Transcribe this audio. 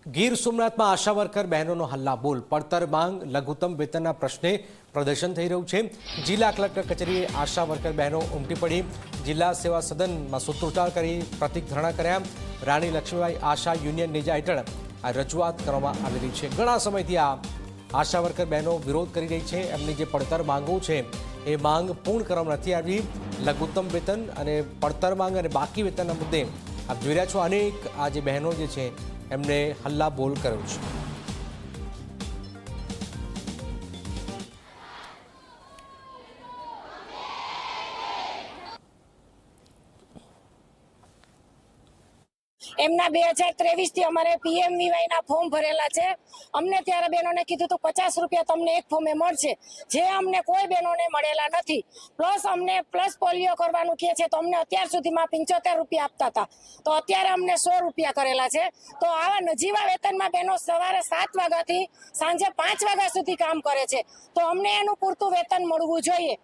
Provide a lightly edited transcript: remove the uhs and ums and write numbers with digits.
ગીર સોમનાથમાં આશા વર્કર બહેનોનો હલ્લાબોલ, પડતર માંગ, લઘુત્તમ વેતનના પ્રશ્ને પ્રદર્શન થઈ રહ્યું છે। જિલ્લા કલેક્ટર કચેરીએ આશા વર્કર બહેનો ઉમટી પડી, જિલ્લા સેવા સદનમાં સૂત્રોચ્ચાર કરી પ્રતિક ધરણા કર્યા। રાણી લક્ષ્મીબાઈ આશા યુનિયન નેજા હેઠળ આ રજૂઆત કરવામાં આવી રહી છે। ઘણા સમયથી આ આશા વર્કર બહેનો વિરોધ કરી રહી છે। એમની જે પડતર માંગો છે એ માંગ પૂર્ણ કરવામાં નથી આવી। લઘુત્તમ વેતન અને પડતર માંગ અને બાકી વેતનના મુદ્દે આપ જોઈ રહ્યા છો, અનેક આ જે બહેનો જે છે એમને હલ્લાબોલ કર્યો છે। એમના 2023 થી અમારે પીએમવીવાય ના ફોર્મ ભરેલા છે। અમને ત્યારે બહેનોને કીધું તો 50 રૂપિયા તમને એક ફોર્મે મળશે, જે અમને કોઈ બહેનોને મળેલા નથી। પ્લસ પોલિયો કરવાનું કહે છે તો અમને અત્યાર સુધીમાં 75 રૂપિયા આપતા હતા, તો અત્યારે અમને 100 રૂપિયા કરેલા છે। તો આવા નજીવા વેતનમાં બહેનો સવારે 7 વાગ્યાથી સાંજે 5 વાગ્યા સુધી કામ કરે છે, તો અમને એનું પૂરતું વેતન મળવું જોઈએ।